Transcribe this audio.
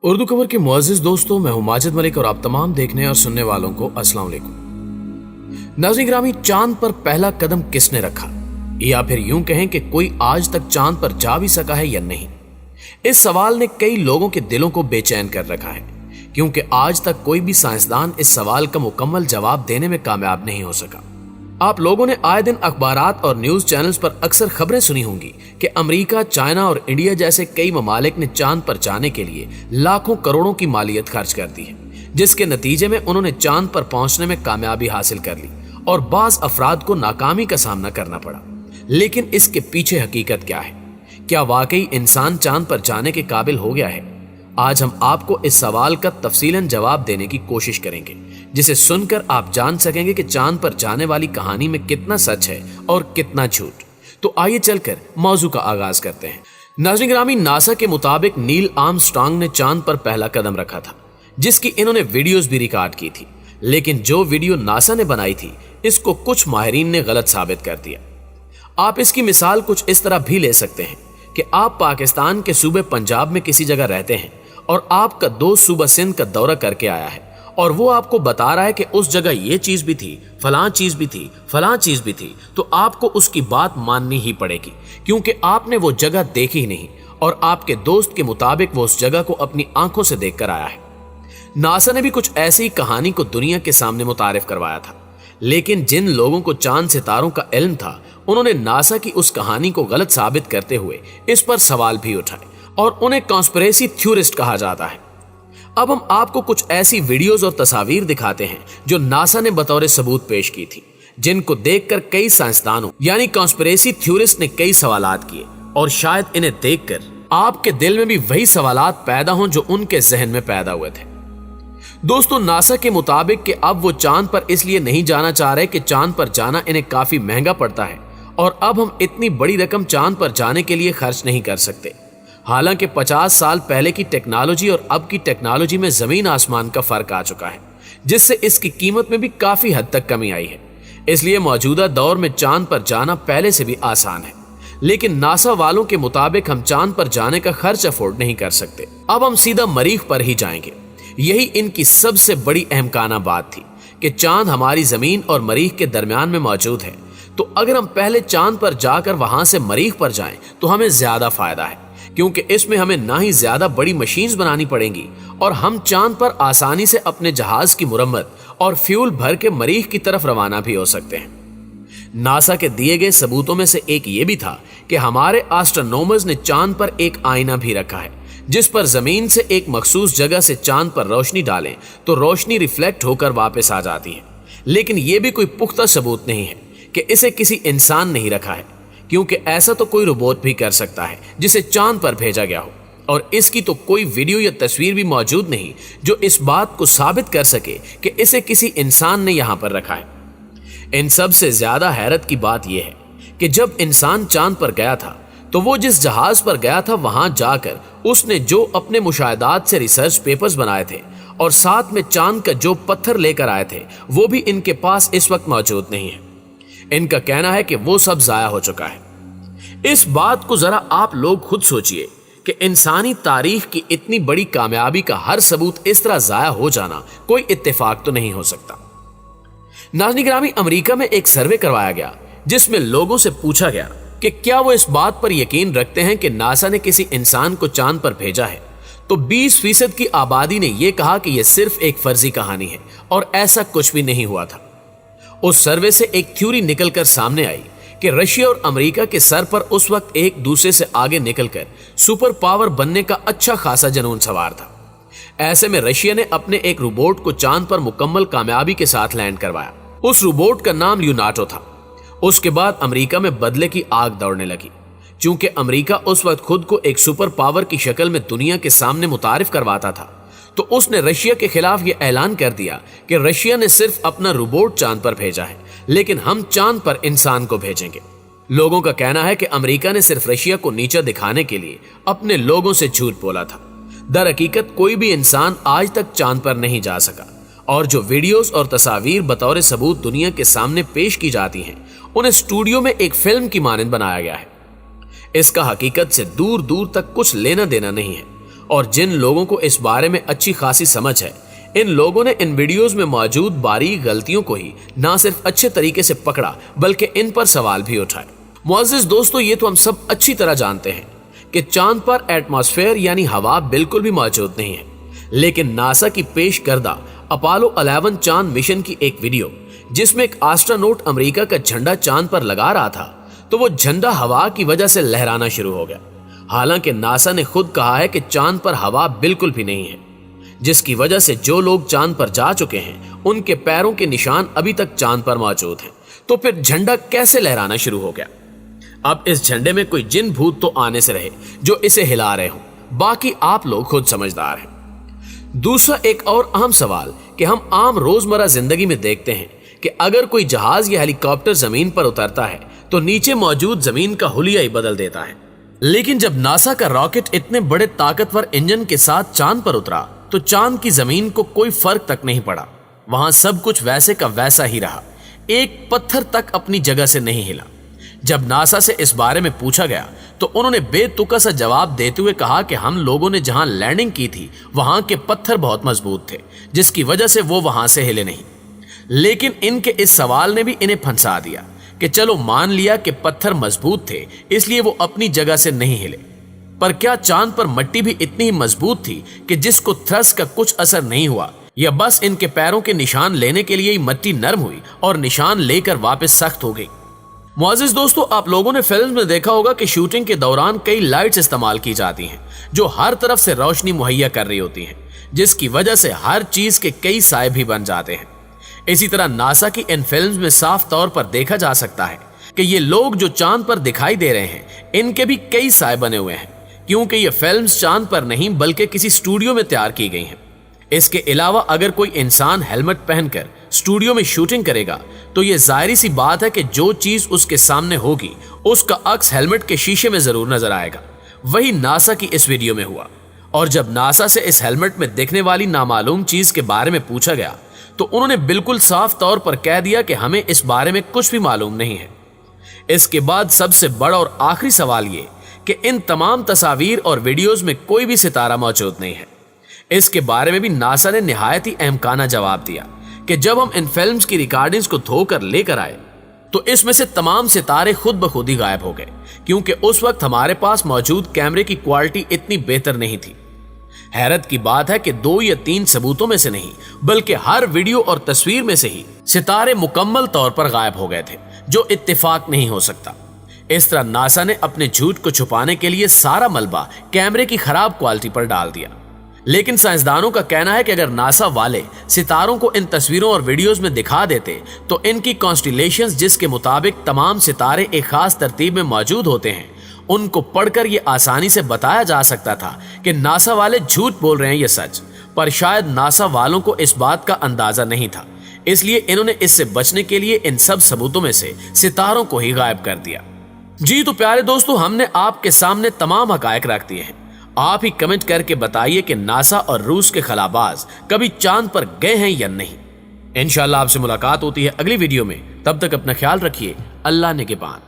उर्दू खबर के मुअज़्ज़िज़ दोस्तों, मैं हूं माजिद मलिक और आप तमाम देखने और सुनने वालों को अस्सलाम वालेकुम। नाज़रीन गिरामी, चांद पर पहला कदम किसने रखा, या फिर यूं कहें कि कोई आज तक चांद पर जा भी सका है या नहीं? इस सवाल ने कई लोगों के दिलों को बेचैन कर रखा है, क्योंकि आज तक कोई भी साइंसदान इस सवाल का मुकम्मल जवाब देने में कामयाब नहीं हो सका। आप लोगों ने आए दिन अखबारात और न्यूज चैनल्स पर अक्सर खबरें सुनी होंगी कि अमेरिका, चाइना और इंडिया जैसे कई ममालिक ने चांद पर जाने के लिए लाखों करोड़ों की मालियत खर्च कर दी है, जिसके नतीजे में उन्होंने चांद पर पहुंचने में कामयाबी हासिल कर ली और बाज़ अफराद को नाकामी का सामना करना पड़ा। लेकिन इसके पीछे हकीकत क्या है? क्या वाकई इंसान चांद पर जाने के काबिल हो गया है? आज हम आपको इस सवाल का तफसीलन जवाब देने की कोशिश करेंगे, जिसे सुनकर आप जान सकेंगे कि चांद पर जाने वाली कहानी में कितना सच है और कितना झूठ। तो आइए चलकर मौजू का आगाज करते हैं। नाज़रीन गिरामी, नासा के मुताबिक नील आर्मस्ट्रांग ने चांद पर पहला कदम रखा था, जिसकी इन्होंने वीडियोस भी रिकॉर्ड की थी। लेकिन जो वीडियो नासा ने बनाई थी, इसको कुछ माहिरीन ने गलत साबित कर दिया। आप इसकी मिसाल कुछ इस तरह भी ले सकते हैं कि आप पाकिस्तान के सूबे पंजाब में किसी जगह रहते हैं और आपका दोस्त सूबा सिंध का दौरा करके आया है और वो आपको बता रहा है कि उस जगह ये चीज भी थी, फलां चीज भी थी, फलां चीज भी थी, तो आपको उसकी बात माननी ही पड़ेगी, क्योंकि आपने वो जगह देखी ही नहीं और आपके दोस्त के मुताबिक वो उस जगह को अपनी आंखों से देखकर आया है। नासा ने भी कुछ ऐसी ही कहानी को दुनिया के सामने मुतारिफ करवाया था, लेकिन जिन लोगों को चांद सितारों का इल्म था, उन्होंने नासा की उस कहानी को गलत साबित करते हुए इस पर सवाल भी उठाए और उन्हें कॉन्स्पिरेसी थ्योरिस्ट कहा जाता है। अब हम आपको कुछ ऐसी वीडियोस और तस्वीर दिखाते हैं जो नासा ने बतौर सबूत पेश की थी, जिनको देखकर कई साइंसदानों यानी कॉन्स्पिरेसी थ्योरिस्ट ने कई सवालात किए और शायद इन्हें देखकर आपके दिल में भी वही सवालात पैदा हों जो उनके जहन में पैदा हुए थे। दोस्तों, नासा के मुताबिक कि अब वो चांद पर इसलिए नहीं जाना चाह रहे कि चांद पर जाना इन्हें काफी महंगा पड़ता है और अब हम इतनी बड़ी रकम चांद पर जाने के लिए खर्च नहीं कर सकते। हालांकि 50 साल पहले की टेक्नोलॉजी और अब की टेक्नोलॉजी में जमीन आसमान का फर्क आ चुका है, जिससे इसकी कीमत में भी काफी हद तक कमी आई है। इसलिए मौजूदा दौर में चांद पर जाना पहले से भी आसान है, लेकिन नासा वालों के मुताबिक हम चांद पर जाने का खर्च अफोर्ड नहीं कर सकते। अब हम सीधा मरीख पर ही जाएंगे। यही इनकी सबसे बड़ी अहमकाना बात थी कि चांद हमारी जमीन और मरीख के दरमियान में मौजूद है, तो अगर हम पहले चांद पर जाकर वहां से मरीख पर जाएं तो हमें ज्यादा फायदा है, क्योंकि इसमें हमें ना ही ज्यादा बड़ी मशीन्स बनानी पड़ेंगी और हम चांद पर आसानी से अपने जहाज की मुरम्मत और फ्यूल भर के मरीख की तरफ रवाना भी हो सकते हैं। नासा के दिए गए सबूतों में से एक ये भी था कि हमारे एस्ट्रोनॉमर्स ने चांद पर एक आईना भी रखा है, जिस पर जमीन से एक मखसूस जगह से चांद पर रोशनी डालें तो रोशनी रिफ्लेक्ट होकर वापस आ जाती है। लेकिन यह भी कोई पुख्ता सबूत नहीं है कि इसे किसी इंसान ने ही रखा है, क्योंकि ऐसा तो कोई रोबोट भी कर सकता है जिसे चांद पर भेजा गया हो, और इसकी तो कोई वीडियो या तस्वीर भी मौजूद नहीं जो इस बात को साबित कर सके कि इसे किसी इंसान ने यहां पर रखा है। इन सब से ज्यादा हैरत की बात यह है कि जब इंसान चांद पर गया था तो वो जिस जहाज पर गया था वहां जाकर उसने जो अपने मुशाहिदात से रिसर्च पेपर्स बनाए थे और साथ में चांद का जो पत्थर लेकर आए थे, वो भी इनके पास इस वक्त मौजूद नहीं है। इनका कहना है कि वो सब जाया हो चुका है। इस बात को जरा आप लोग खुद सोचिए कि इंसानी तारीख की इतनी बड़ी कामयाबी का हर सबूत इस तरह जाया हो जाना कोई इत्तेफाक तो नहीं हो सकता। नाज़रीन गिरामी, अमेरिका में एक सर्वे करवाया गया जिसमें लोगों से पूछा गया कि क्या वो इस बात पर यकीन रखते हैं कि नासा ने किसी इंसान को चांद पर भेजा है, तो 20% की आबादी ने यह कहा कि यह सिर्फ एक फर्जी कहानी है और ऐसा कुछ भी नहीं हुआ था। उस सर्वे से एक थ्योरी निकलकर सामने आई कि रशिया और अमेरिका के सर पर उस वक्त एक दूसरे से आगे निकलकर सुपर पावर बनने का अच्छा खासा जुनून सवार था। ऐसे में रशिया ने अपने एक रोबोट को चांद पर मुकम्मल कामयाबी के साथ लैंड करवाया। उस रोबोट का नाम ल्यूनाटो था। उसके बाद अमेरिका में बदले की आग दौड़ने लगी। चूंकि अमेरिका उस वक्त खुद को एक सुपर पावर की शक्ल में दुनिया के सामने मुतारिफ करवाता था, तो उसने रशिया के खिलाफ यह ऐलान कर दिया कि रशिया ने सिर्फ अपना रोबोट चांद पर भेजा है, लेकिन हम चांद पर इंसान को भेजेंगे। लोगों का कहना है कि अमेरिका ने सिर्फ रशिया को नीचा दिखाने के लिए अपने लोगों से झूठ बोला था। दर हकीकत कोई भी इंसान आज तक चांद पर नहीं जा सका, और जो वीडियोस और तस्वीर बतौर सबूत दुनिया के सामने पेश की जाती हैं, उन्हें स्टूडियो में एक फिल्म की मानंद बनाया गया है। इसका हकीकत से दूर दूर तक कुछ लेना देना नहीं है। और जिन लोगों को इस बारे में अच्छी खासी समझ है, इन लोगों ने इन वीडियोस में मौजूद बारीक गलतियों को ही ना सिर्फ अच्छे तरीके से पकड़ा बल्कि इन पर सवाल भी उठाए। मुअज़्ज़िज़ दोस्तों, ये तो हम सब अच्छी तरह जानते हैं कि चांद पर एटमॉस्फेयर यानी हवा बिल्कुल भी मौजूद नहीं है, लेकिन नासा की पेश करदा अपोलो 11 चांद मिशन की एक वीडियो जिसमें एक एस्ट्रोनॉट अमेरिका का झंडा चांद पर लगा रहा था, तो वो झंडा हवा की वजह से लहराना शुरू हो गया। हालांकि नासा ने खुद कहा है कि चांद पर हवा बिल्कुल भी नहीं है, जिसकी वजह से जो लोग चांद पर जा चुके हैं उनके पैरों के निशान अभी तक चांद पर मौजूद हैं। तो फिर झंडा कैसे लहराना शुरू हो गया? अब इस झंडे में कोई जिन भूत तो आने से रहे जो इसे हिला रहे हों, बाकी आप लोग खुद समझदार हैं। दूसरा एक और अहम सवाल कि हम आम रोजमर्रा जिंदगी में देखते हैं कि अगर कोई जहाज या हेलीकॉप्टर जमीन पर उतरता है तो नीचे मौजूद जमीन का हुलिया ही बदल देता है, लेकिन जब नासा का रॉकेट इतने बड़े ताकतवर इंजन के साथ चांद पर उतरा तो चांद की जमीन को कोई फर्क तक नहीं पड़ा। वहां सब कुछ वैसे का वैसा ही रहा, एक पत्थर तक अपनी जगह से नहीं हिला। जब नासा से इस बारे में पूछा गया तो उन्होंने बेतुका सा जवाब देते हुए कहा कि हम लोगों ने जहां लैंडिंग की थी वहां के पत्थर बहुत मजबूत थे, जिसकी वजह से वो वहां से हिले नहीं। लेकिन इनके इस सवाल ने भी इन्हें फंसा दिया कि चलो मान लिया कि पत्थर मजबूत थे इसलिए वो अपनी जगह से नहीं हिले, पर क्या चांद पर मिट्टी भी इतनी ही मजबूत थी कि जिसको थ्रस्ट का कुछ असर नहीं हुआ, या बस इनके पैरों के निशान लेने के लिए ही मिट्टी नरम हुई और निशान लेकर वापस सख्त हो गई? मुअज़्ज़िज़ दोस्तों, आप लोगों ने फिल्म में देखा होगा कि शूटिंग के दौरान कई लाइट्स इस्तेमाल की जाती हैं जो हर तरफ से रोशनी मुहैया कर रही होती हैं, जिसकी वजह से हर चीज के कई साए भी बन जाते हैं। इसी तरह नासा की इन फिल्म्स में साफ तौर पर देखा जा सकता है कि ये लोग जो चांद पर दिखाई दे रहे हैं इनके भी कई साए बने हुए हैं, क्योंकि ये फिल्म्स चांद पर नहीं बल्कि किसी स्टूडियो में तैयार की गई हैं। इसके अलावा अगर कोई इंसान हेलमेट पहनकर स्टूडियो में शूटिंग करेगा तो ये जाहिर सी बात है कि जो चीज उसके सामने होगी उसका अक्स हेलमेट के शीशे में जरूर नजर आएगा। वही नासा की इस वीडियो में हुआ, और जब नासा से इस हेलमेट में दिखने वाली नामालूम चीज के बारे में पूछा गया तो उन्होंने बिल्कुल साफ तौर पर कह दिया कि हमें इस बारे में कुछ भी मालूम नहीं है। इसके बाद सबसे बड़ा और आखिरी सवाल ये कि इन तमाम तस्वीर और वीडियोस में कोई भी सितारा मौजूद नहीं है। इसके बारे में भी नासा ने निहायत ही अहमकाना जवाब दिया कि जब हम इन फिल्म्स की रिकॉर्डिंग्स को धोकर लेकर आए तो इसमें से तमाम सितारे खुद ब खुद ही गायब हो गए, क्योंकि उस वक्त हमारे पास मौजूद कैमरे की क्वालिटी इतनी बेहतर नहीं थी। हैरत की बात है कि 2 या 3 सबूतों में से नहीं बल्कि हर वीडियो और तस्वीर में से ही सितारे मुकम्मल तौर पर गायब हो गए थे, जो इत्तेफाक नहीं हो सकता। इस तरह नासा ने अपने झूठ को छुपाने के लिए सारा मलबा कैमरे की खराब क्वालिटी पर डाल दिया। लेकिन साइंसदानों का कहना है कि अगर नासा वाले सितारों को इन तस्वीरों और वीडियोस में दिखा देते तो इनकी कॉन्स्टिलेशंस, जिसके मुताबिक तमाम सितारे एक खास तरतीब में मौजूद होते हैं, उनको पढ़कर यह आसानी से बताया जा सकता था कि नासा वाले झूठ बोल रहे हैं, ये सच। पर शायद नासा वालों को इस बात का अंदाजा नहीं था, इसलिए इन्होंने इससे बचने के लिए इन सब सबूतों में से सितारों को ही गायब कर दिया। जी तो प्यारे दोस्तों, हमने आपके सामने तमाम हकायक रख दिए हैं। आप ही कमेंट करके बताइए कि नासा और रूस के खलाबाज कभी चांद पर गए हैं या नहीं। इंशाल्लाह आपसे मुलाकात होती है अगली वीडियो में। तब तक अपना ख्याल रखिए। अल्लाह ने के पान।